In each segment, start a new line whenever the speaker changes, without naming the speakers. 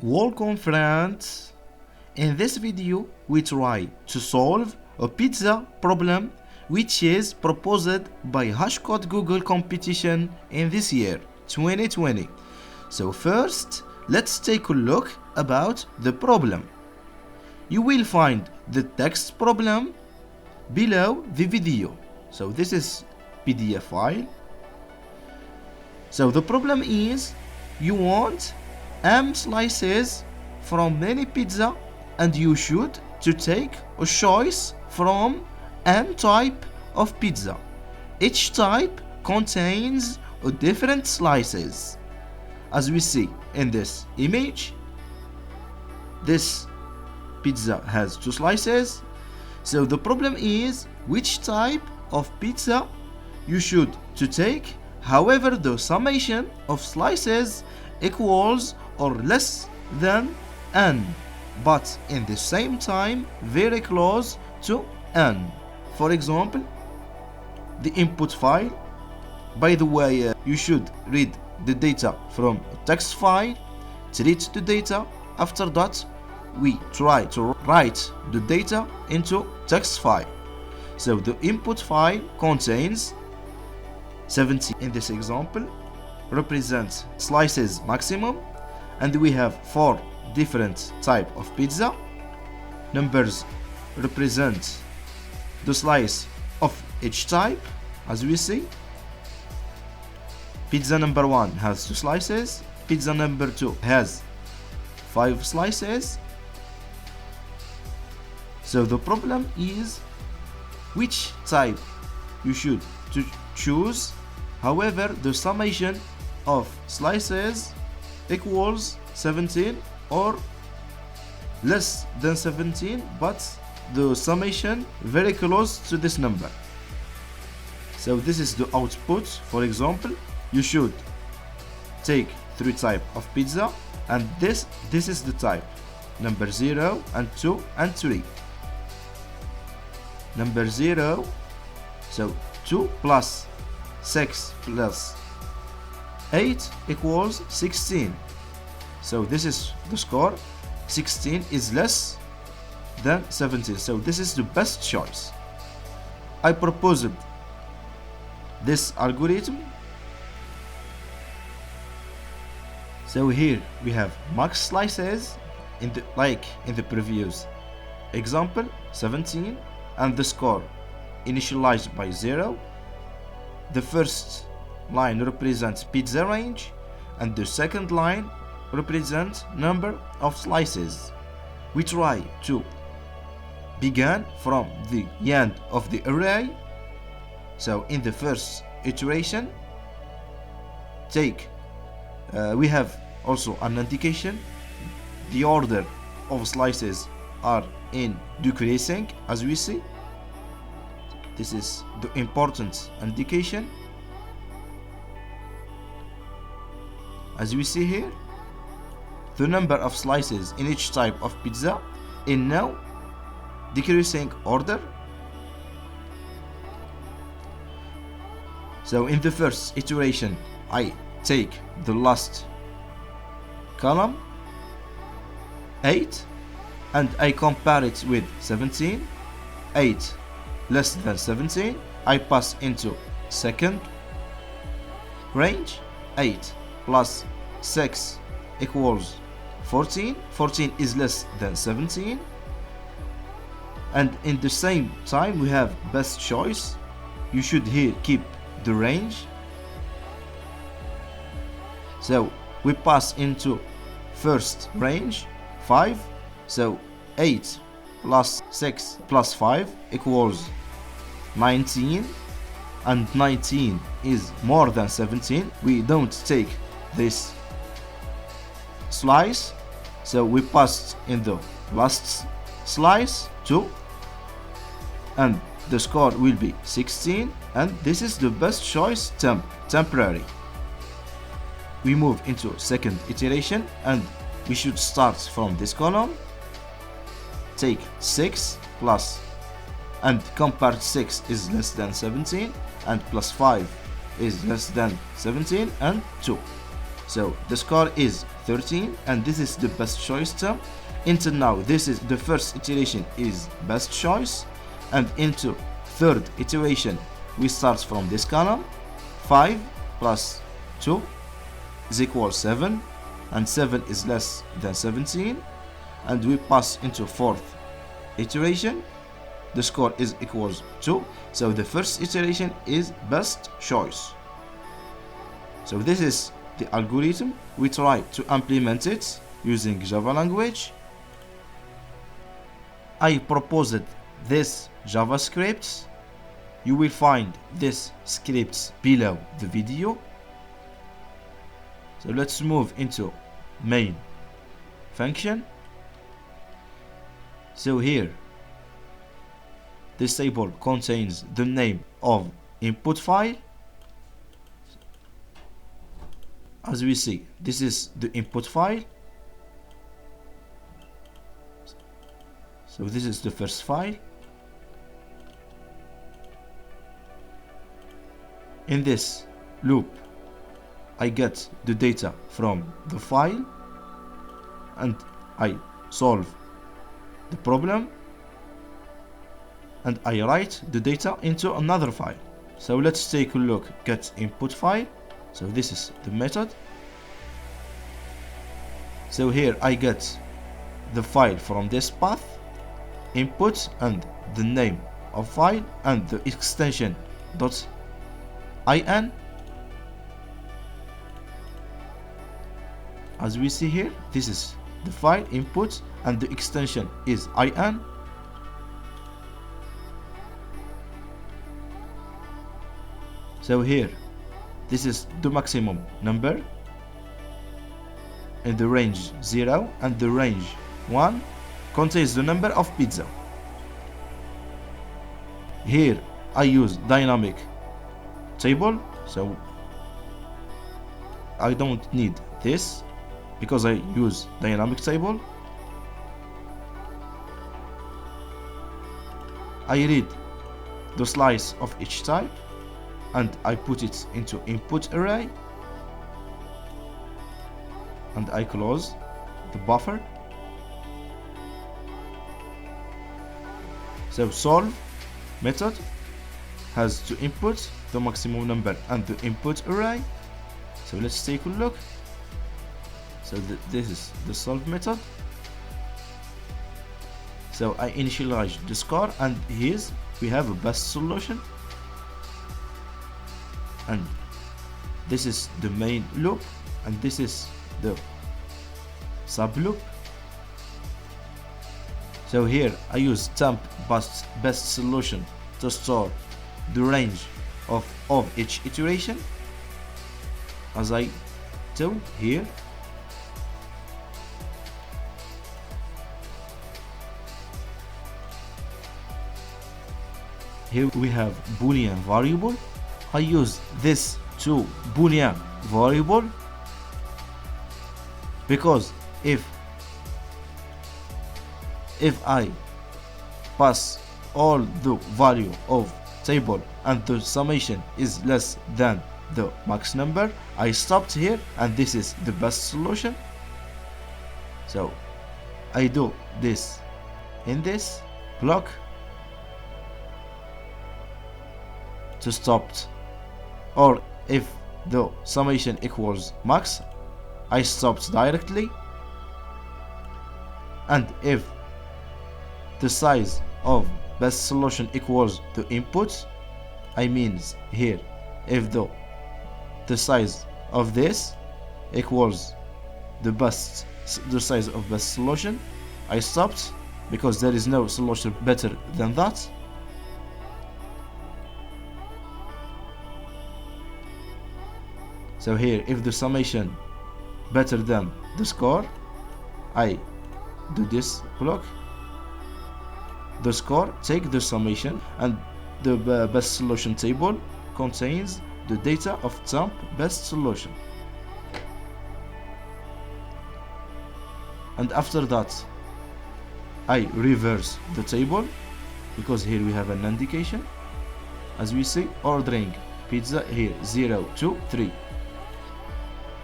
Welcome friends. In this video we try to solve a pizza problem which is proposed by Hashcode Google competition in this year 2020. So first let's take a look about the problem. You will find the text problem below the video. So this is PDF file. So the problem is you want M slices from any pizza and you should to take a choice from M type of pizza. Each type contains a different slices. As we see in this image, this pizza has 2 slices. So the problem is which type of pizza you should to take. However, the summation of slices equals or less than n, but in the same time very close to n. For example, the input file, by the way, you should read the data from a text file, treat the data. After that, we try to write the data into text file. So the input file contains 70 in this example, represents slices maximum, and we have 4 different type of pizza. Numbers represent the slice of each type. As we see, pizza number 1 has 2 slices, pizza number 2 has 5 slices. So the problem is which type you should to choose. However, the summation of slices equals 17 or less than 17, but the summation very close to this number. So this is the output. For example, you should take 3 type of pizza, and this is the type number 0 and 2 and 3. Number 0, so 2 plus 6 plus 8 equals 16. So this is the score. 16 is less than 17. So this is the best choice. I proposed this algorithm. So here we have max slices in the previous example, 17, and the score initialized by 0. The first line represents pizza range, and the second line represents number of slices. We try to begin from the end of the array. So in the first iteration, we have also an indication. The order of slices are in decreasing, as we see. This is the important indication. As we see here, the number of slices in each type of pizza in now decreasing order. So in the first iteration, I take the last column, 8, and I compare it with 17. 8 less than 17, I pass into second range. 8 plus 6 equals 14. 14 is less than 17, and in the same time we have best choice. You should here keep the range. So we pass into first range, 5. So 8 plus 6 plus 5 equals 19, and 19 is more than 17. We don't take this slice, so we passed in the last slice 2, and the score will be 16, and this is the best choice temporary. We move into second iteration, and we should start from this column, take 6 plus, and compare 6 is less than 17, and plus 5 is less than 17, and 2. So the score is 13 and this is the best choice term. Until now, this is the first iteration is best choice, and into third iteration we start from this column. 5 plus 2 is equal 7, and 7 is less than 17, and we pass into fourth iteration. The score is equals 2. So the first iteration is best choice. So this is the algorithm. We try to implement it using Java language. I proposed this JavaScript. You will find this script below the video. So let's move into main function. So here this table contains the name of input file. As we see, this is the input file. So this is the first file. In this loop, I get the data from the file and I solve the problem, and I write the data into another file. So let's take a look at input file. So this is the method. So here I get the file from this path, input, and the name of file and the extension .in. As we see here, this is the file input and the extension is in. So here, this is the maximum number in the range 0, and the range 1 contains the number of pizza. Here I use dynamic table, so I don't need this because I use dynamic table. I read the slice of each type and I put it into input array, and I close the buffer. So solve method has to input the maximum number and the input array. So let's take a look. So this is the solve method. So I initialize the score, and here we have a best solution, and this is the main loop, and this is the sub loop. So here I use temp best solution to store the range of each iteration, as I do here. Here we have Boolean variable. I use this to Boolean variable because if I pass all the value of table and the summation is less than the max number, I stopped here, and this is the best solution. So I do this in this block to stop, or if the summation equals max, I stopped directly, and if the size of best solution equals the input, I means here if the size of this equals the size of best solution, I stopped because there is no solution better than that. So here, if the summation better than the score, I do this block. The score take the summation, and the best solution table contains the data of temp best solution. And after that, I reverse the table because here we have an indication. As we see, ordering pizza here 0, 2, 3.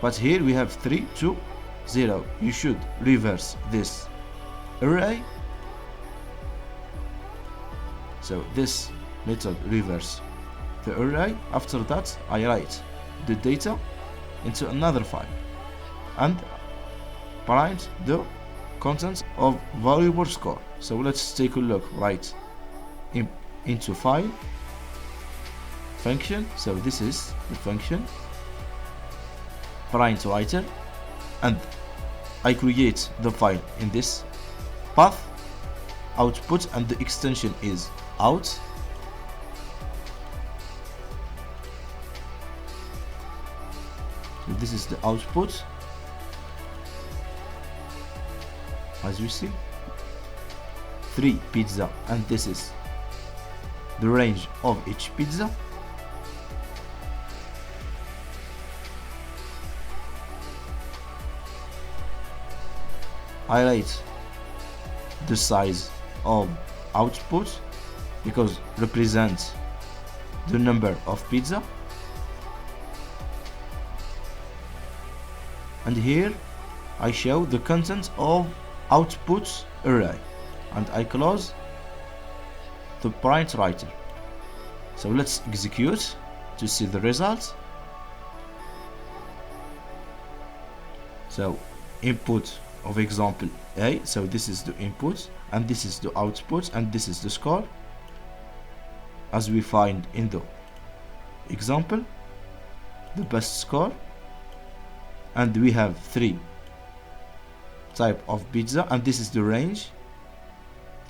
but here we have 3, 2, 0. You should reverse this array. So this method reverse the array. After that, I write the data into another file and print the contents of variable score. So let's take a look right into file, function. So this is the function, print writer, and I create the file in this path, output, and the extension is out. This is the output, as you see, 3 pizza, and this is the range of each pizza. I write the size of output because represents the number of pizza, and here I show the content of output array, and I close the print writer. So let's execute to see the result. So input of example A, so this is the input and this is the output and this is the score as we find in the example, the best score, and we have 3 type of pizza, and this is the range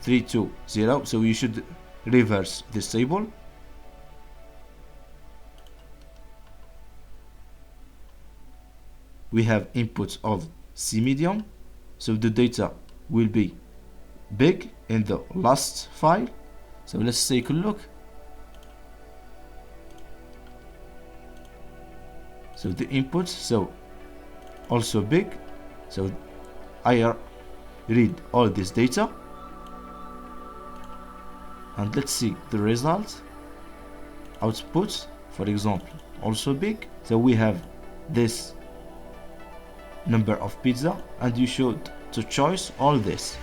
3 to 0. So you should reverse this table. We have input of C medium, so the data will be big in the last file. So let's take a look. So the input, so also big. So I read all this data and let's see the result. Output, for example, also big. So we have this number of pizza, and you should to choose all this.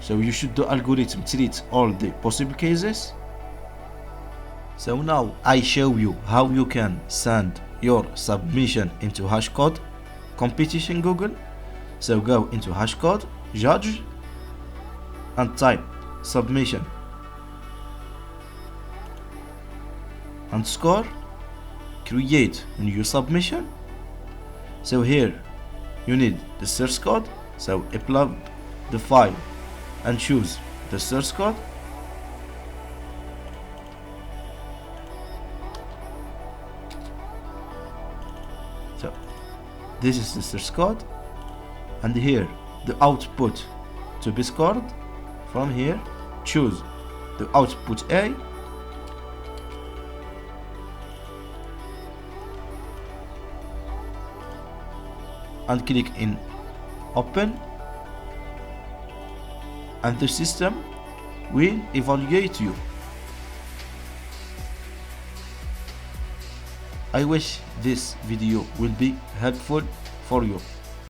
So you should do algorithm treat all the possible cases. So now I show you how you can send your submission into hashcode competition Google. So go into hashcode, judge, and type submission and score. Create a new submission. So here you need the source code, so upload the file and choose the source code. So this is the source code, and here the output to be scored. From here choose the output A, and click in open, and the system will evaluate you. I wish this video will be helpful for you.